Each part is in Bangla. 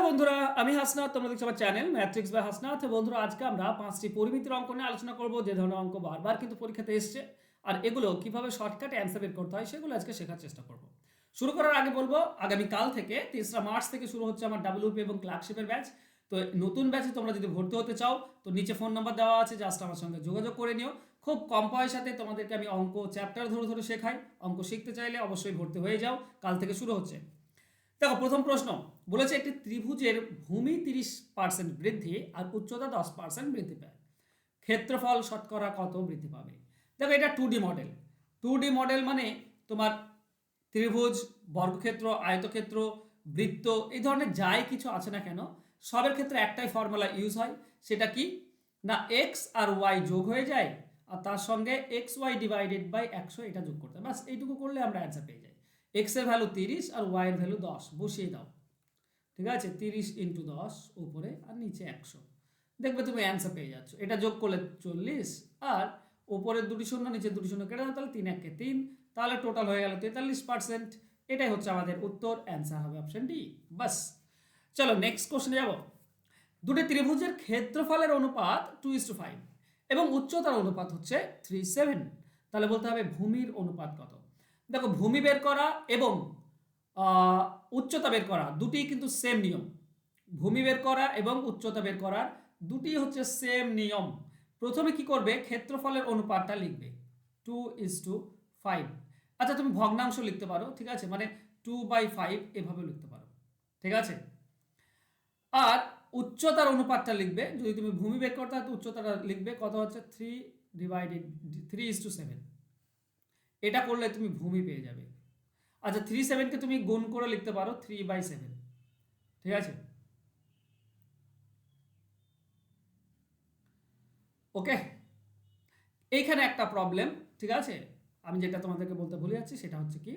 বন্ধুরা, আমি হাসনাত। তোমরা দেখছো আমার চ্যানেল ম্যাট্রিক্স বাই হাসনাত। বন্ধুরা, আজকে আমরা 5টি পরিমিতির অঙ্ক নিয়ে আলোচনা করব, যে ধরনের অঙ্ক বারবার কিন্তু পরীক্ষাতে এসছে, আর এগুলো কিভাবে শর্টকাটে অ্যান্সার বের করতে হয় সেগুলো আজকে শেখার চেষ্টা করব। শুরু করার আগে বলবো, আগামীকাল থেকে 3রা মার্চ থেকে শুরু হচ্ছে আমার ডাব্লিউপি এবং ক্লার্কশিপের ব্যাচ। তো নতুন ব্যাচে তোমরা যদি ভর্তি হতে চাও, তো নিচে ফোন নাম্বার দেওয়া আছে, জাস্ট আমার সঙ্গে যোগাযোগ করে নিও। খুব কম পয়সাতে তোমাদেরকে আমি অঙ্ক চ্যাপ্টার ধরে ধরে শেখাই। অঙ্ক শিখতে চাইলে অবশ্যই ভর্তি হয়ে যাও, কাল থেকে শুরু হচ্ছে। দেখো, প্রথম প্রশ্ন বলেছে একটি ত্রিভুজের ভূমি 30% বৃদ্ধি আর উচ্চতা 10% বৃদ্ধি পায়, ক্ষেত্রফল শতকরা কত বৃদ্ধি পাবে? দেখো, এটা 2D মডেল। 2D মডেল মানে তোমার ত্রিভুজ, বর্গক্ষেত্র, আয়তক্ষেত্র, বৃত্ত, এই ধরনের যাই কিছু আছে না কেন, সবের ক্ষেত্রে একটাই ফর্মুলা ইউজ হয়। সেটা কি না, এক্স আর ওয়াই যোগ হয়ে যায়, আর তার সঙ্গে এক্স ওয়াই ডিভাইডেড বাই 100 এটা যোগ করতে হয়। বাস এইটুকু করলে আমরা অ্যান্সার পেয়ে যাই। এক্স এর ভ্যালু 30 আর ওয়াই এর ভ্যালু 10 বসিয়ে দাও। ঠিক আছে, 30 ইন্টু 10 উপরে আর নিচে 100, দেখবে তুমি অ্যান্সার পেয়ে যাচ্ছ। এটা যোগ করলে 40, আর উপরের দুটি শূন্য নিচে দুটি শূন্য কেটে দাও, তাহলে 3 1 3, তাহলে টোটাল হয়ে গেল 43%। এটাই হচ্ছে আমাদের উত্তর, অ্যান্সার হবে অপশন ডি। বাস, চলো নেক্সট কোশ্চেনে যাব। দুটি ত্রিভুজের ক্ষেত্রফলের অনুপাত 2:5 এবং উচ্চতার অনুপাত হচ্ছে 3:7। তাহলে বলতে হবে ভূমির অনুপাত কত। দেখো, ভূমি বের করা এবং উচ্চতা বের করা দুটি কিন্তু সেম নিয়ম। ভূমি বের করা এবং উচ্চতা বের করার দুটি হচ্ছে সেম নিয়ম। প্রথমে কি করবে, ক্ষেত্রফলের অনুপাতটা লিখবে 2:5। আচ্ছা, তুমি ভগ্নাংশ লিখতে পারো, ঠিক আছে, মানে 2/5 এভাবে লিখতে পারো, ঠিক আছে। আর উচ্চতার অনুপাতটা লিখবে, যদি তুমি ভূমি বের করতে হয় তো উচ্চতাটা লিখবে কত হচ্ছে 3/7। এটা করলে তুমি ভূমি পেয়ে যাবে। আচ্ছা, 3/7কে তুমি গুণ করে লিখতে পারো 3/7, ঠিক আছে। ওকে, এইখানে একটা প্রবলেম, ঠিক আছে। আমি যেটা তোমাদেরকে বলতে ভুলে যাচ্ছি সেটা হচ্ছে কি,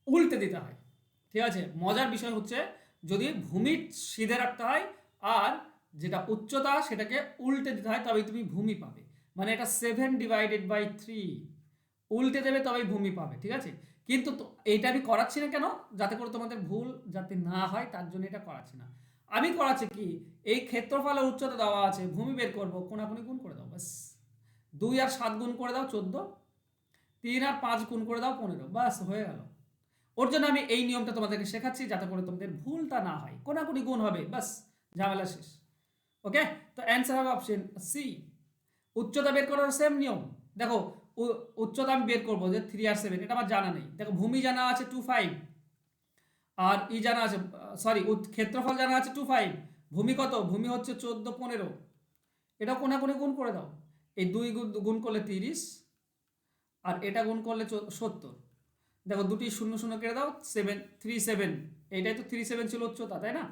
উল্টে দিতে হয়, ঠিক আছে। মজার বিষয় হচ্ছে, যদি ভূমি সিধে রাখতে হয় আর যেটা উচ্চতা সেটাকে উল্টে দিতে হয়, তবেই তুমি ভূমি পাবে। মানে এটা 7/3 উল্টে দেবে তবেই ভূমি পাবে, ঠিক আছে। কিন্তু এইটা আমি করাচ্ছি না কেন, যাতে করে তোমাদের ভুল যাতে না হয়, তার জন্য এটা করাচ্ছি না। আমি করাচ্ছি কি, এই ক্ষেত্রফলের উচ্চতা দেওয়া আছে, ভূমি বের করবো, কোনাকুনি গুণ করে দাও, বাস। 2 আর 7 গুণ করে দাও 14, 3 আর 5 গুণ করে দাও 15, বাস হয়ে গেল। ওর জন্য আমি এই নিয়মটা তোমাদেরকে শেখাচ্ছি, যাতে করে তোমাদের ভুলটা না হয়, কোনাকুনি গুণ হবে, বাস, ঝামেলা শেষ। ওকে, তো অ্যান্সার হবে অপশন সি। উচ্চতা বের করার সেম নিয়ম। দেখো, উচ্চতা আমি বের করবো যে 3 আর 7, এটা আমার জানা নেই। দেখো, ভূমি জানা আছে 25, আর ই জানা আছে, সরি, ক্ষেত্রফল জানা আছে 25। ভূমি কত, ভূমি হচ্ছে 14 15, এটা কোনাকুনি গুণ করে দাও। এই 2 গুণ করলে 30, আর এটা গুণ করলে 70। দেখো, দুটি শূন্য শূন্য কেটে দাও, 7 3 7, এইটাই তো 3 7 ছিল উচ্চতা, তাই না।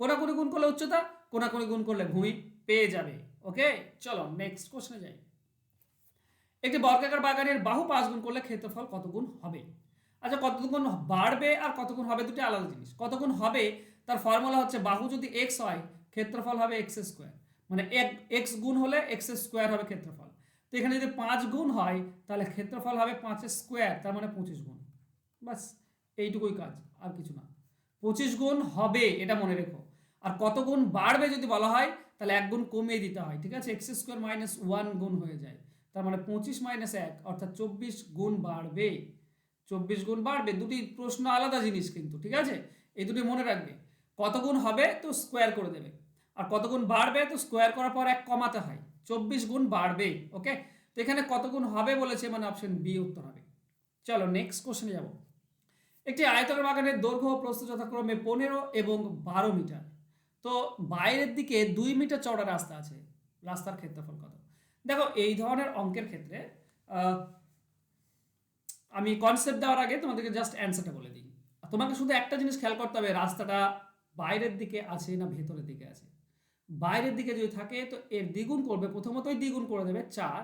কোনাকুনি গুণ করলে উচ্চতা, কোনাকুনি গুণ করলে ভূমি পেয়ে যাবে। ওকে, চলো নেক্সট কোশ্চেনে যাই। একটি বর্গাকার বাগানের বাহু 5 গুণ করলে ক্ষেত্রফল কত গুণ হবে? আচ্ছা, কত গুণ বাড়বে আর কত গুণ হবে দুটি আলাদা জিনিস। কত গুণ হবে তার ফর্মুলা হচ্ছে, বাহু যদি এক্স হয় ক্ষেত্রফল হবে এক্স স্কোয়ার, মানে এক্স গুণ হলে এক্স স্কোয়ার হবে ক্ষেত্রফল। তো এখানে যদি 5 গুণ হয় তাহলে ক্ষেত্রফল হবে 5 স্কোয়ার, তার মানে 25 গুণ। বাস, এইটুকুই কাজ, আর কিছু না। 25 গুণ হবে, এটা মনে রেখো। আর কত গুণ বাড়বে যদি বলা হয়, তাহলে 1 গুণ কমিয়ে দিতে হয়, ঠিক আছে। এক্স স্কোয়ার মাইনাস 1 গুণ হয়ে যায়, তার মানে 25 মাইনাস 1 অর্থাৎ 24 গুণ বাড়বে। 24 গুণ বাড়বে, দুটি প্রশ্ন আলাদা জিনিস কিন্তু, ঠিক আছে। এই দুটি মনে রাখবে। কত গুণ হবে তো স্কোয়ার করে দেবে, আর কত গুণ বাড়বে তো স্কোয়ার করার পর 1 কমাতে হয়। 24 গুণ বাড়বে। ওকে, তো এখানে কত গুণ হবে বলেছে, মানে অপশন বি উত্তর হবে। চলো নেক্সট কোশ্চেনে যাব। একটি আয়তকার বাগানের দৈর্ঘ্য ও প্রস্থ যথাক্রমে 15 এবং 12 মিটার। তো বাইরের দিকে 2 মিটার চওড়া রাস্তা আছে, রাস্তার ক্ষেত্রফল কত? দেখো, এই ধরনের অঙ্কের ক্ষেত্রে আমি কনসেপ্ট দেওয়ার আগে তোমাদেরকে জাস্ট অ্যান্সারটা বলে দিই। তোমাকে শুধু একটা জিনিস খেয়াল করতে হবে, রাস্তাটা বাইরের দিকে আছে না ভেতরের দিকে আছে। বাইরের দিকে যদি থাকে তো এর দ্বিগুণ করবে, প্রথমতই দ্বিগুণ করে দেবে 4।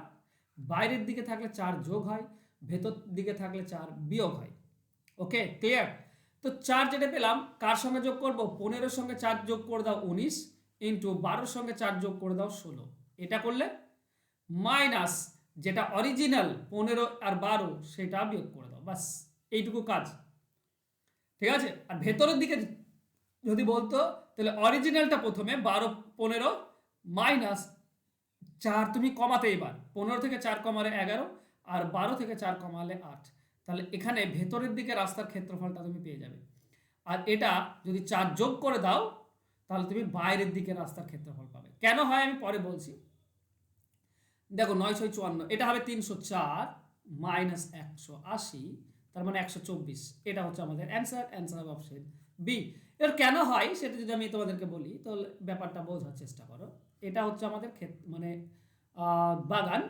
বাইরের দিকে থাকলে 4 যোগ হয়, ভেতর দিকে থাকলে 4 বিয়োগ হয়। ওকে, ক্লিয়ার। তো 4 যেটা পেলাম, কার সঙ্গে যোগ করব, 15-এর সঙ্গে 4 যোগ করে দাও 19, ইন্টু 12-এর সঙ্গে 4 যোগ করে দাও 16। এটা করলে মাইনাস যেটা অরিজিনাল 15 আর 12 সেটা বিয়োগ করে দাও, বাস এইটুকু কাজ, ঠিক আছে। আর ভেতরের দিকে যদি বলতো তাহলে অরিজিনালটা প্রথমে 12 15 মাইনাস 4 তুমি কমাতে, এবার 15 থেকে 4 কমালে 11 আর 12 থেকে 4 কমালে 8, তাহলে এখানে ভেতরের দিকে রাস্তার ক্ষেত্রফলটা তুমি পেয়ে যাবে। আর এটা যদি 4 যোগ করে দাও তাহলে তুমি বাইরের দিকে রাস্তার ক্ষেত্রফল পাবে। কেন হয় আমি পরে বলছি। দেখো 9 6 54, এটা হবে 304 মাইনাস 180, তার মানে 124। এটা হচ্ছে আমাদের অ্যান্সার। অ্যান্সার হবে অপশন বি। এর কেন হয় সেটা যদি আমি তোমাদেরকে বলি তাহলে ব্যাপারটা বোঝার চেষ্টা করো। এটা হচ্ছে আমাদের মানে বাগান,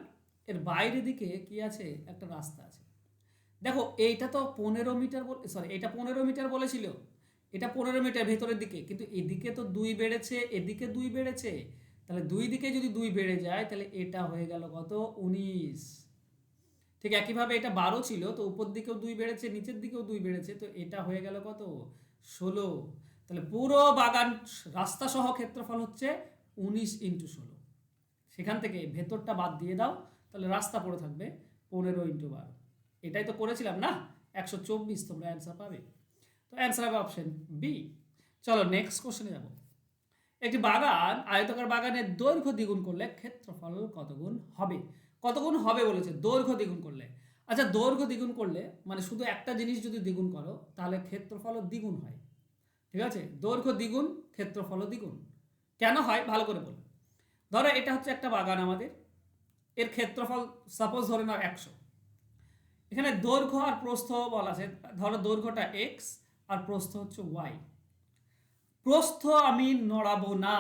এর বাইরের দিকে কি আছে, একটা রাস্তা আছে। দেখো এইটা তো 15 মিটার, সরি এটা 15 মিটার বলেছিল, এটা 15 মিটার ভেতরের দিকে, কিন্তু এদিকে তো 2 বেড়েছে, এদিকে 2 বেড়েছে, তাহলে দুই দিকে যদি 2 বেড়ে যায় তাহলে এটা হয়ে গেল কত, 19। ঠিক একইভাবে এটা 12 ছিল, তো উপর দিকেও 2 বেড়েছে, নিচের দিকেও 2 বেড়েছে, তো এটা হয়ে গেল কত, 16। তাহলে পুরো বাগান রাস্তা সহ ক্ষেত্রফল হচ্ছে 19 × 16। সেখান থেকে ভেতরটা বাদ দিয়ে দাও, তাহলে রাস্তা পড়ে থাকবে 15 × 12। এটাই তো করেছিলাম না, 124 তোমরা অ্যান্সার পাবে। তো অ্যান্সার হবে অপশন বি। চলো নেক্সট কোশ্চেনে যাব। একটি বাগান, আয়তাকার বাগানের দৈর্ঘ্য দ্বিগুণ করলে ক্ষেত্রফল কত গুণ হবে? কত গুণ হবে বলেছে, দৈর্ঘ্য দ্বিগুণ করলে। আচ্ছা দৈর্ঘ্য দ্বিগুণ করলে মানে শুধু একটা জিনিস যদি দ্বিগুণ করো তাহলে ক্ষেত্রফলও দ্বিগুণ হয়। ঠিক আছে, দৈর্ঘ্য দ্বিগুণ ক্ষেত্রফলও দ্বিগুণ। কেন হয় ভালো করে বলো। ধরো এটা হচ্ছে একটা বাগান আমাদের, এর ক্ষেত্রফল সাপোজ ধরে নাও 100। এখানে দৈর্ঘ্য আর প্রস্থ বলা আছে, ধরো দৈর্ঘ্যটা এক্স আর প্রস্থ হচ্ছে ওয়াই। প্রস্থ আমি নড়াবো না,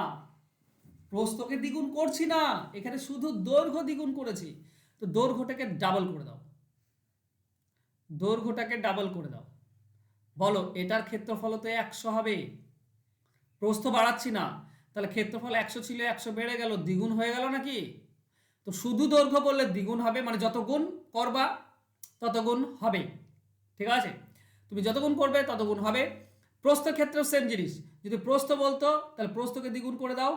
প্রস্থকে দ্বিগুণ করছি না, এখানে শুধু দৈর্ঘ্য দ্বিগুণ করেছি। তো দৈর্ঘ্যটাকে ডাবল করে দাও, দৈর্ঘ্যটাকে ডাবল করে দাও। বলো এটার ক্ষেত্রফল তো 100 হবে, প্রস্থ বাড়াচ্ছি না, তাহলে ক্ষেত্রফল 100 ছিল 100 বেড়ে গেল, দ্বিগুণ হয়ে গেল নাকি? তো শুধু দৈর্ঘ্য বললে দ্বিগুণ হবে, মানে যত গুণ করবা তত গুণ হবে। ঠিক আছে, তুমি যত গুণ করবে তত গুণ হবে। প্রস্থের ক্ষেত্রেও সেম জিনিস, যদি প্রস্থ বলতো তাহলে প্রস্থকে দ্বিগুণ করে দাও,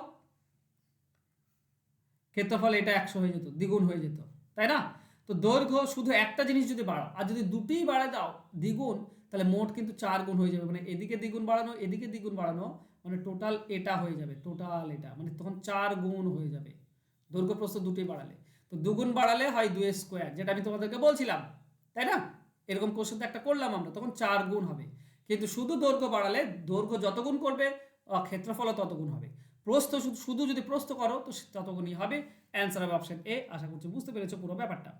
ক্ষেত্রফল এটা 100 হয়ে যেত, দ্বিগুণ হয়ে যেত, তাই না? তো দৈর্ঘ্য শুধু একটা জিনিস যদি বাড়াও, আর যদি দুটোই বাড়া দাও দ্বিগুণ, তাহলে মোট কিন্তু 4 গুণ হয়ে যাবে। মানে এদিকে দ্বিগুণ বাড়ানো, এদিকে দ্বিগুণ বাড়ানো, মানে টোটাল এটা হয়ে যাবে, টোটাল এটা মানে তখন 4 গুণ হয়ে যাবে দৈর্ঘ্য প্রস্থ দুটোই বাড়ালে। তো দুগুণ বাড়ালে হয় 2 স্কোয়ার, যেটা আমি তোমাদেরকে বলছিলাম, তাই না? এরকম কোশ্চেন তো একটা করলাম আমরা, তখন 4 গুণ হবে। কিন্তু শুধু দৈর্ঘ্য বাড়ালে দৈর্ঘ্য যত গুণ করবে ক্ষেত্রফলও তত গুণ হবে। প্রস্থ শুধু যদি প্রস্থ করো তো তত গুণই হবে। অ্যান্সার হবে অপশন এ। আশা করছি বুঝতে পেরেছো পুরো ব্যাপারটা।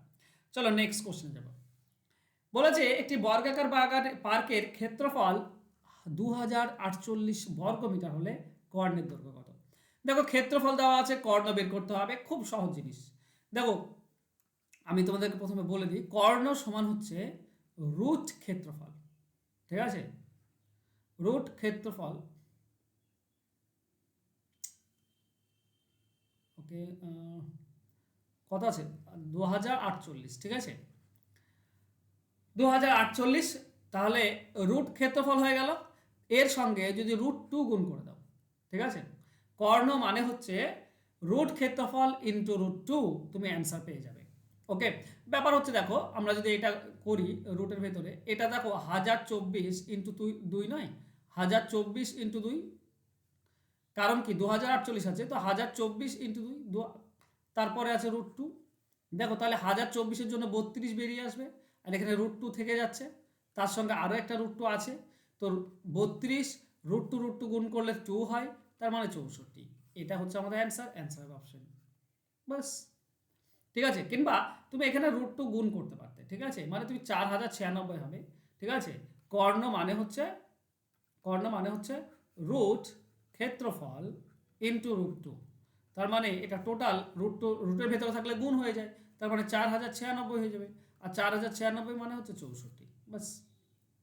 চলো নেক্সট কোশ্চেন যাব। বলেছে একটি বর্গাকার বাগান পার্কের ক্ষেত্রফল 2048 বর্গ মিটার হলে কর্ণের দৈর্ঘ্য কত? দেখো ক্ষেত্রফল দেওয়া আছে, কর্ণ বের করতে হবে, খুব সহজ জিনিস। দেখো আমি তোমাদেরকে প্রথমে বলে দিই, কর্ণ সমান হচ্ছে রুট ক্ষেত্রফল। ঠিক আছে, রুট ক্ষেত্রফল, ওকে কত আছে, 2048। ঠিক আছে, 2048, তাহলে রুট ক্ষেত্রফল হয়ে গেল, এর সঙ্গে যদি √2 গুণ করে দাও। ঠিক আছে, কর্ণ মানে হচ্ছে রুট ক্ষেত্রফল ইন্টু √2, তুমি অ্যান্সার পেয়ে যাবে। ওকে, ব্যাপার হচ্ছে দেখো আমরা যদি এটা করি রুটের ভেতরে, এটা দেখো 1024 ইন্টু 2 নয়, 1024 ইন্টু 2, কারণ কি 2048 আছে, তো 1024 ইন্টু 2, তারপরে আছে √2। দেখো তাহলে 1024-এর জন্য 32 বেরিয়ে আসবে, আর এখানে √2 থেকে যাচ্ছে, তার সঙ্গে আরও একটা √2 আছে, তো 32 √2 গুণ করলে 2 হয়, তার মানে 64। এটা হচ্ছে আমাদের অ্যান্সার। অ্যান্সার হবে অপশন বাস। ঠিক আছে, কিংবা তুমি এখানে √2 গুণ করতে পারতে। ঠিক আছে, মানে তুমি 4096 হবে। ঠিক আছে, কর্ণ মানে হচ্ছে রুট ক্ষেত্রফল ইন্টু √2, তার মানে এটা টোটাল রুটের ভেতরে থাকলে গুণ হয়ে যায়, তার মানে 4096 হয়ে যাবে, আর 4096 মানে হচ্ছে 64। বাস,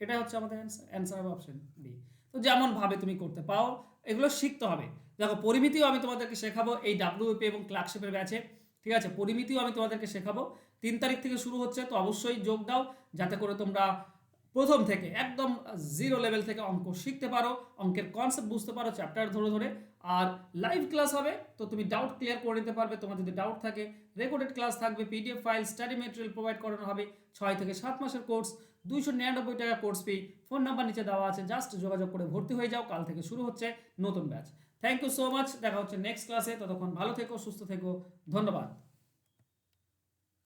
এটা হচ্ছে আমাদের অ্যান্সার। অ্যান্সার হবে অপশন বি। তো যেমনভাবে তুমি করতে পাও, এগুলো শিখতে হবে। দেখো পরিমিতিও আমি তোমাদেরকে শেখাবো এই ডাব্লিউপি এবং ক্লার্কশিপের ব্যাচে। ঠিক আছে, পরিমিতিও আমি তোমাদেরকে শেখাবো। 3 তারিখ থেকে শুরু হচ্ছে, তো অবশ্যই যোগ দাও, যাতে করে তোমরা প্রথম থেকে একদম 0 লেভেল থেকে অঙ্ক শিখতে পারো, অঙ্কের কনসেপ্ট বুঝতে পারো চ্যাপ্টার ধরে ধরে। আর লাইভ ক্লাস হবে, তো তুমি ডাউট ক্লিয়ার করে নিতে পারবে। তোমার যদি ডাউট থাকে রেকর্ডেড ক্লাস থাকবে, PDF file, study material provide করানো হবে। 6 থেকে 7 মাসের কোর্স, 299 টাকা কোর্স ফি। ফোন নাম্বার নিচে দেওয়া আছে, জাস্ট যোগাযোগ করে ভর্তি হয়ে যাও। কাল থেকে শুরু হচ্ছে নতুন batch. Thank you so much, দেখা হচ্ছে নেক্সট ক্লাসে। ততক্ষণ ভালো থেকো, সুস্থ থেকো, ধন্যবাদ।